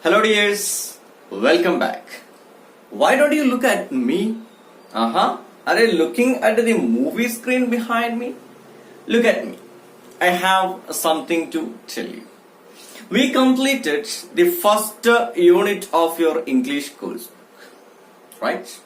Hello dears, welcome back. Why don't you look at me? Are you looking at the movie screen behind me? Look at me. I have something to tell you. We completed the first unit of your English course, right?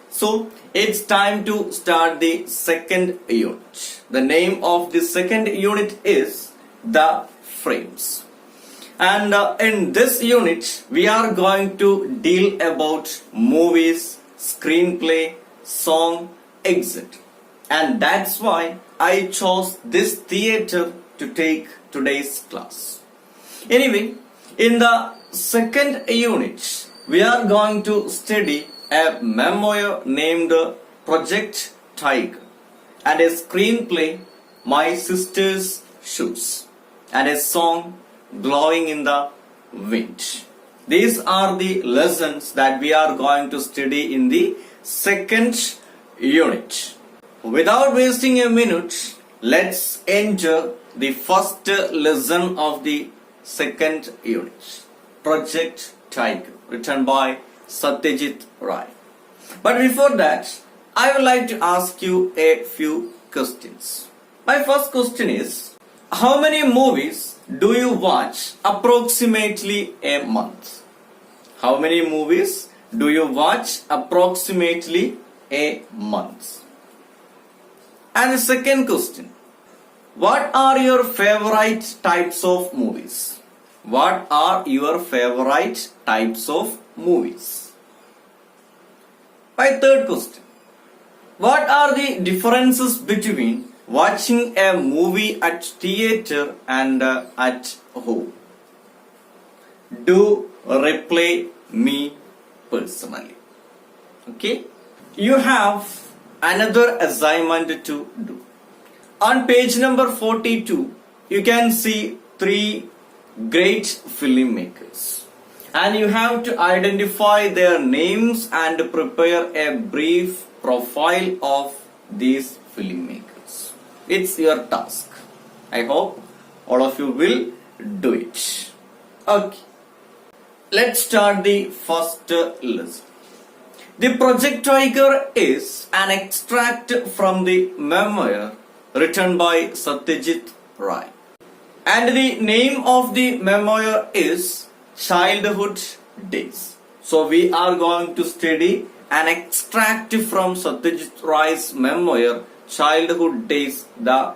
So it's time to start the second unit. The name of the second unit is The Frames. And in this unit, we are going to deal about movies, screenplay, song, etc. And that's why I chose this theater to take today's class. Anyway, in the second unit, we are going to study a memoir named Project Tiger and a screenplay, My Sister's Shoes, and a song, Blowing in the Wind. These are the lessons that we are going to study in the second unit. Without wasting a minute, let's enter the first lesson of the second unit, Project Tiger, written by Satyajit Ray. But before that, I would like to ask you a few questions. My first question is, how many movies do you watch approximately a month? How many movies do you watch approximately a month? And the second question, what are your favorite types of movies? What are your favorite types of movies? My third question, what are the differences between watching a movie at theater and at home? Do reply me personally. Okay? You have another assignment to do. On page number 42, you can see three great filmmakers. And you have to identify their names and prepare a brief profile of these filmmakers. It's your task. I hope all of you will do it. Okay. Let's start the first lesson. The Project Tiger is an extract from the memoir written by Satyajit Ray. And the name of the memoir is Childhood Days. So we are going to study an extract from Satyajit Ray's memoir, Childhood Days, the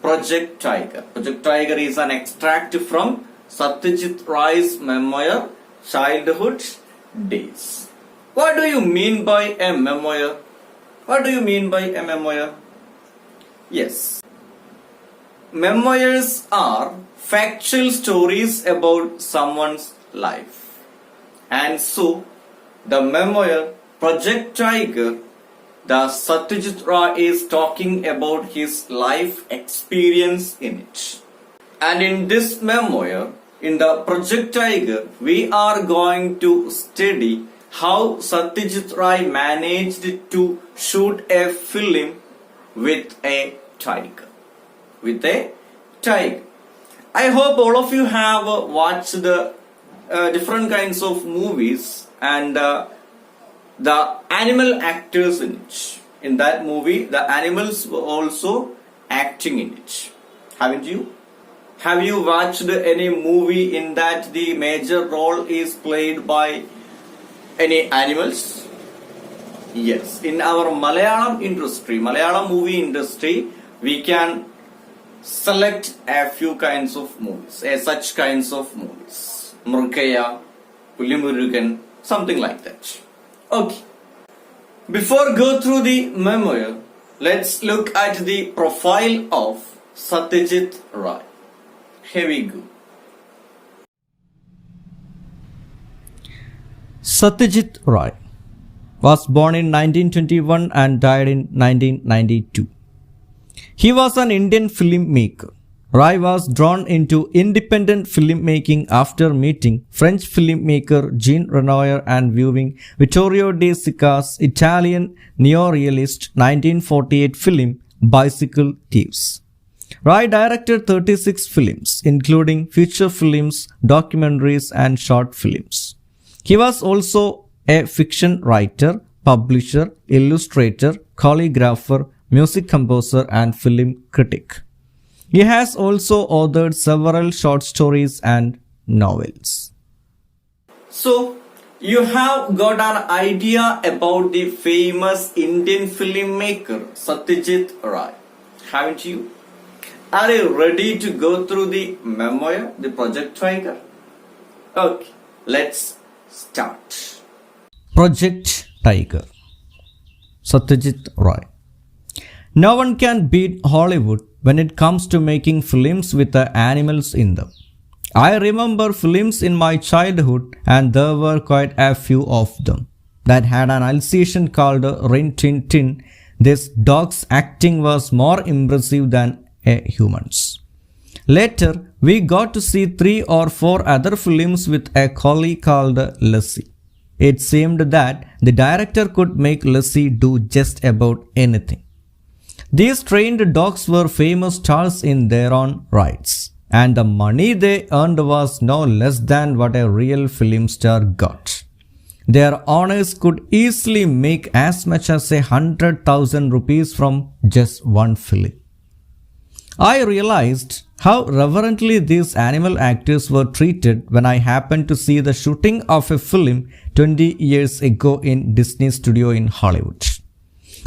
Project Tiger. Project Tiger is an extract from Satyajit Ray's memoir, Childhood Days. What do you mean by a memoir? What do you mean by a memoir? Yes. Memoirs are factual stories about someone's life. And so, the memoir, Project Tiger, the Satyajit Ray is talking about his life experience in it. And in this memoir, in the Project Tiger, we are going to study how Satyajit Ray managed to shoot a film with a tiger. With a tiger. I hope all of you have watched the different kinds of movies and the animal actors in it. In that movie, the animals were also acting in it. Haven't you? Have you watched any movie in that the major role is played by any animals? Yes. In our Malayalam industry, Malayalam movie industry, we can select a few kinds of movies, such kinds of movies. Murkaya, Pulimurugan, something like that. Okay. Before go through the memoir, let's look at the profile of Satyajit Ray. Here we go. Satyajit Ray was born in 1921 and died in 1992. He was an Indian filmmaker. Ray was drawn into independent filmmaking after meeting French filmmaker Jean Renoir and viewing Vittorio De Sica's Italian neorealist 1948 film Bicycle Thieves. Rai directed 36 films, including feature films, documentaries, and short films. He was also a fiction writer, publisher, illustrator, calligrapher, music composer, and film critic. He has also authored several short stories and novels. So, you have got an idea about the famous Indian filmmaker Satyajit Ray, haven't you? Are you ready to go through the memoir, the Project Tiger? Okay, let's start. Project Tiger. Satyajit Ray. No one can beat Hollywood when it comes to making films with the animals in them. I remember films in my childhood, and there were quite a few of them that had an Alsatian called Rin Tin Tin. This dog's acting was more impressive than a human's. Later, we got to see 3 or 4 other films with a collie called Lassie. It seemed that the director could make Lassie do just about anything. These trained dogs were famous stars in their own rights, and the money they earned was no less than what a real film star got. Their owners could easily make as much as 100,000 rupees from just one film. I realized how reverently these animal actors were treated when I happened to see the shooting of a film 20 years ago in Disney Studio in Hollywood.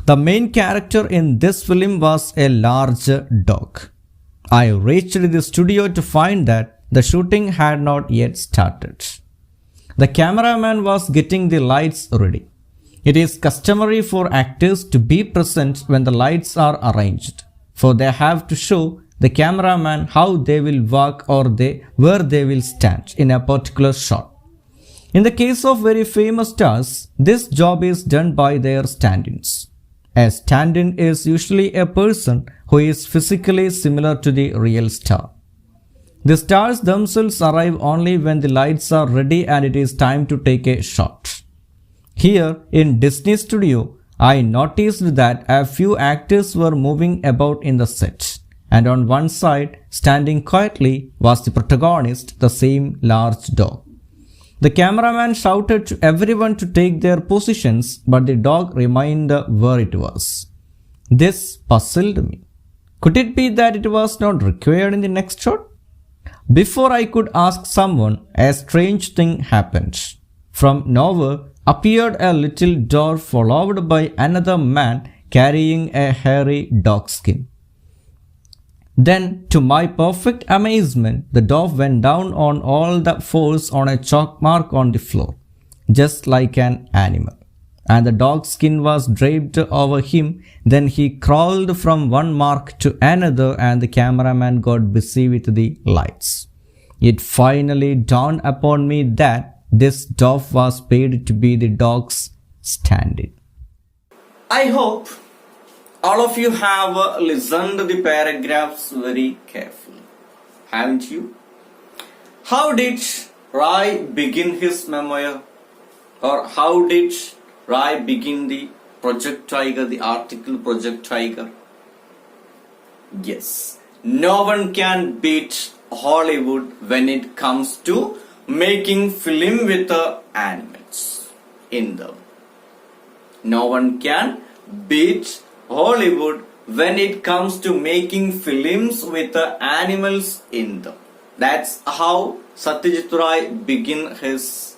The main character in this film was a large dog. I reached the studio to find that the shooting had not yet started. The cameraman was getting the lights ready. It is customary for actors to be present when the lights are arranged, for they have to show the cameraman how they will walk or where they will stand in a particular shot. In the case of very famous stars, this job is done by their stand-ins. A stand-in is usually a person who is physically similar to the real star. The stars themselves arrive only when the lights are ready and it is time to take a shot. Here in Disney Studio, I noticed that a few actors were moving about in the set, and on one side, standing quietly, was the protagonist, the same large dog. The cameraman shouted to everyone to take their positions, but the dog remained where it was. This puzzled me. Could it be that it was not required in the next shot? Before I could ask someone, a strange thing happened. From nowhere appeared a little dog followed by another man carrying a hairy dog skin. Then, to my perfect amazement, the dog went down on all the fours on a chalk mark on the floor, just like an animal. And the dog's skin was draped over him. Then he crawled from one mark to another, and the cameraman got busy with the lights. It finally dawned upon me that this dog was paid to be the dog's stand-in. I hope all of you have listened to the paragraphs very carefully, haven't you? How did Ray begin his memoir? Or how did Ray begin the Project Tiger, the article Project Tiger? Yes, no one can beat Hollywood when it comes to making film with animals in them. No one can beat Hollywood when it comes to making films with animals in them. That's how Satyajit Ray began his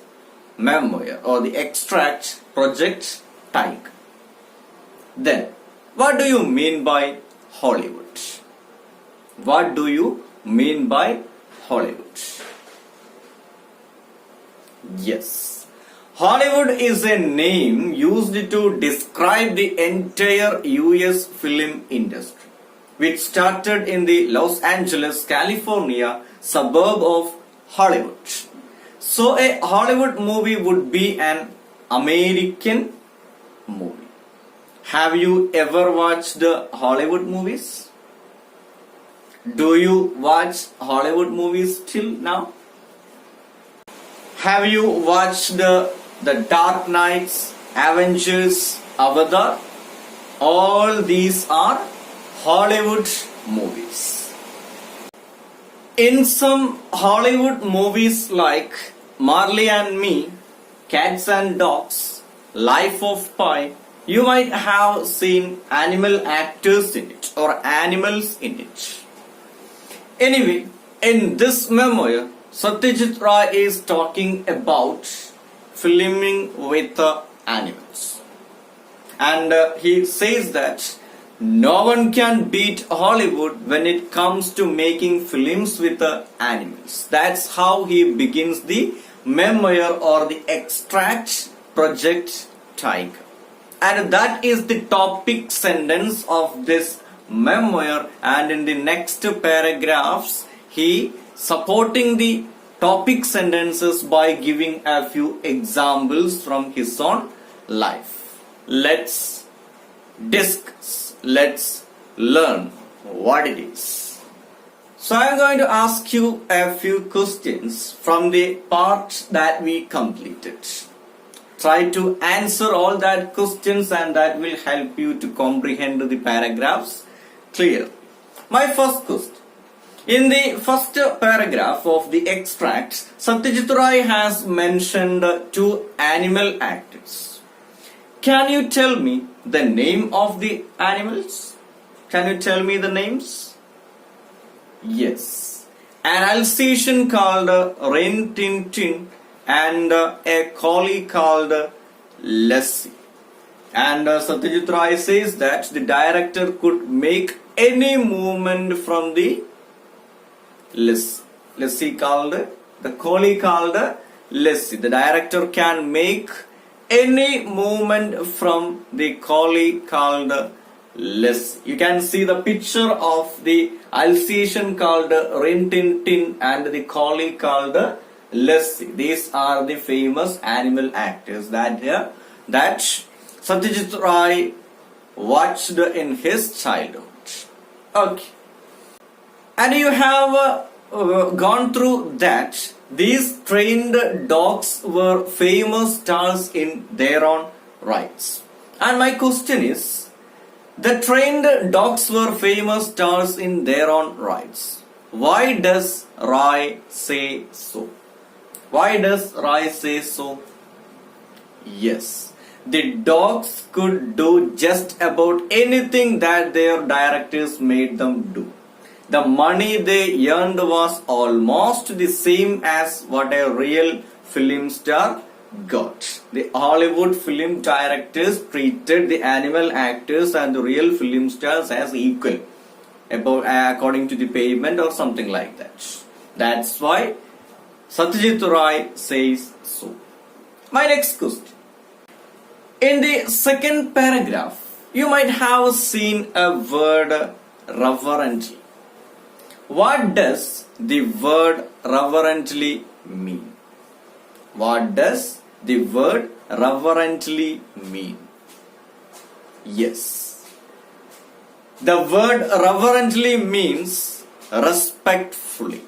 memoir or the extract Project Tiger. Then, what do you mean by Hollywood? What do you mean by Hollywood? Yes, Hollywood is a name used to describe the entire US film industry, which started in the Los Angeles, California suburb of Hollywood. So a Hollywood movie would be an American movie. Have you ever watched Hollywood movies? Do you watch Hollywood movies till now? Have you watched the Dark Knights, Avengers, Avatar? All these are Hollywood movies. In some Hollywood movies like Marley and Me, Cats and Dogs, Life of Pi, you might have seen animal actors in it or animals in it. Anyway, in this memoir, Satyajit Ray is talking about filming with animals. And he says that no one can beat Hollywood when it comes to making films with animals. That's how he begins the memoir or the extract project Tiger. And that is the topic sentence of this memoir, and in the next paragraphs he supporting the topic sentences by giving a few examples from his own life. Let's discuss, let's learn what it is. So I'm going to ask you a few questions from the part that we completed. Try to answer all that questions and that will help you to comprehend the paragraphs clear. My first question. In the first paragraph of the extract, Satyajit Ray has mentioned two animal actors. Can you tell me the name of the animals? Can you tell me the names? Yes. An Alsatian called Rin Tin Tin and a collie called Lassie. And Satyajit Ray says that the director could make any movement from the Lassie called, the collie called Lassie. The director can make any movement from the collie called Lassie. You can see the picture of the Alsatian called Rin Tin Tin and the collie called Lassie. These are the famous animal actors that Satyajit Ray watched in his childhood. Okay. And you have gone through that these trained dogs were famous stars in their own rights. And my question is, the trained dogs were famous stars in their own rights. Why does Ray say so? Why does Ray say so? Yes, the dogs could do just about anything that their directors made them do. The money they earned was almost the same as what a real film star got. The Hollywood film directors treated the animal actors and the real film stars as equal, according to the payment or something like that. That's why Satyajit Ray says so. My next question. In the second paragraph, you might have seen a word reverently. What does the word reverently mean? What does the word reverently mean? Yes. The word reverently means respectfully.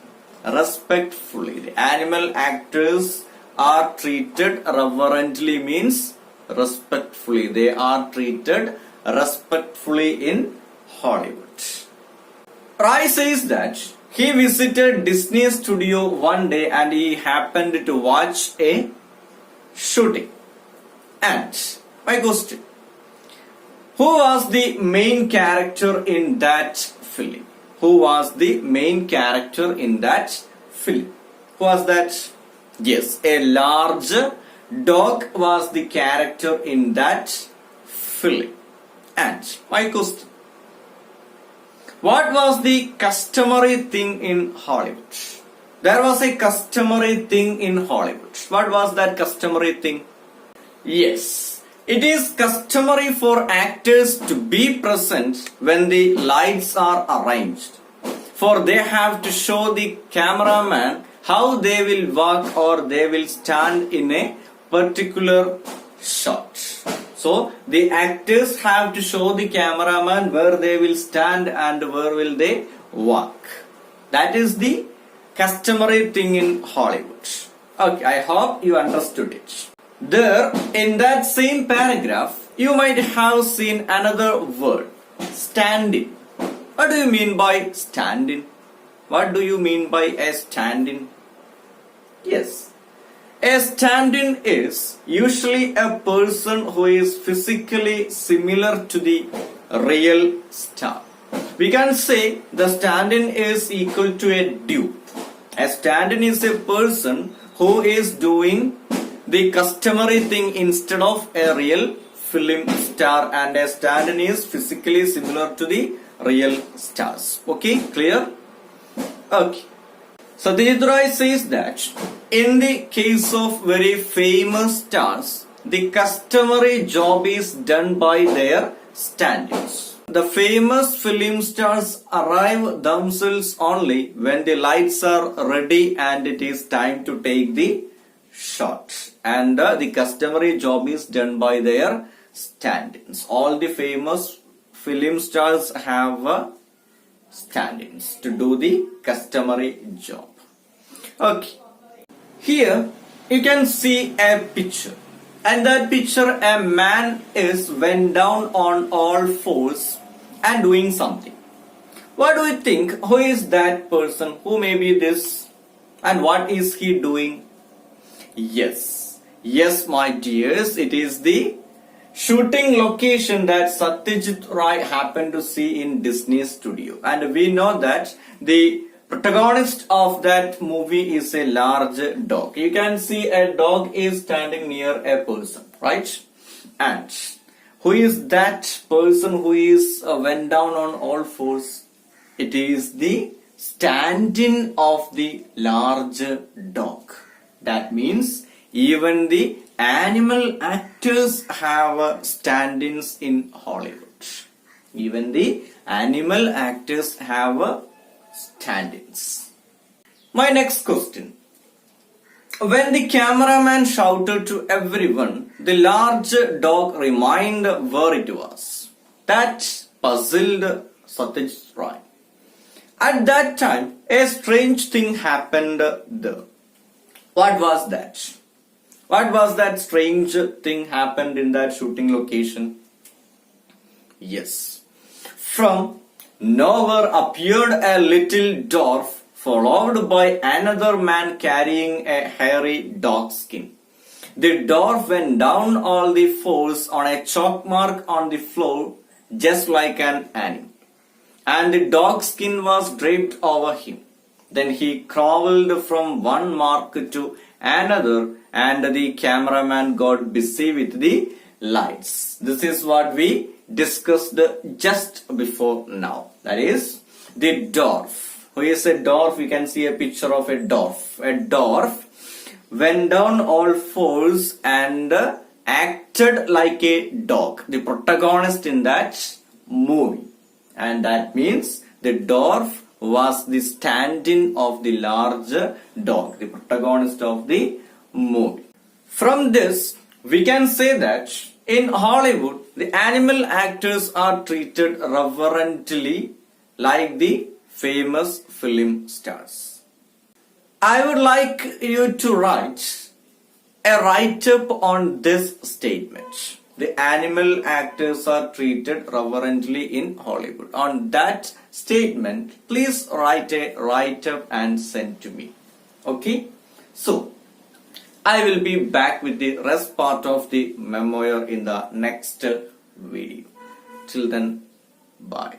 Respectfully. The animal actors are treated reverently means respectfully. They are treated respectfully in Hollywood. Ray says that he visited Disney studio one day and he happened to watch a shooting. And my question, who was the main character in that film? Who was the main character in that film? Who was that? Yes, a large dog was the character in that film. And my question, what was the customary thing in Hollywood? There was a customary thing in Hollywood. What was that customary thing? Yes, it is customary for actors to be present when the lights are arranged. For they have to show the cameraman how they will walk or they will stand in a particular shot. So the actors have to show the cameraman where they will stand and where will they walk. That is the customary thing in Hollywood. Okay, I hope you understood it. There, in that same paragraph, you might have seen another word, stand-in. What do you mean by stand-in? What do you mean by a stand-in? Yes. A stand-in is usually a person who is physically similar to the real star. We can say the stand-in is equal to a dupe. A stand-in is a person who is doing the customary thing instead of a real film star, and a stand-in is physically similar to the real stars. Okay, clear? Okay. Satyajit Ray says that in the case of very famous stars, the customary job is done by their stand-ins. The famous film stars arrive themselves only when the lights are ready and it is time to take the shot. And the customary job is done by their stand-ins. All the famous film stars have stand-ins to do the customary job. Okay. Here you can see a picture. And that picture, a man is went down on all fours and doing something. What do you think? Who is that person? Who may be this? And what is he doing? Yes, my dears, it is the shooting location that Satyajit Ray happened to see in Disney studio. And we know that the protagonist of that movie is a large dog. You can see a dog is standing near a person, right? And who is that person who is went down on all fours? It is the stand-in of the large dog. That means even the animal actors have stand-ins in Hollywood. Even the animal actors have stand-ins. My next question. When the cameraman shouted to everyone, the large dog remained where it was. That puzzled Satyajit Ray. At that time, a strange thing happened there. What was that? What was that strange thing happened in that shooting location? Yes. From nowhere appeared a little dwarf followed by another man carrying a hairy dog skin. The dwarf went down all the fours on a chalk mark on the floor just like an animal. And the dog skin was draped over him. Then he crawled from one mark to another and the cameraman got busy with the lights. This is what we discussed just before now. That is the dwarf. Who is a dwarf? You can see a picture of a dwarf. A dwarf went down all fours and acted like a dog. The protagonist in that movie. And that means the dwarf was the stand-in of the large dog, the protagonist of the movie. From this, we can say that in Hollywood, the animal actors are treated reverently like the famous film stars. I would like you to write a write-up on this statement. The animal actors are treated reverently in Hollywood. On that statement, please write a write-up and send to me. Okay? So, I will be back with the rest part of the memoir in the next video. Till then, bye.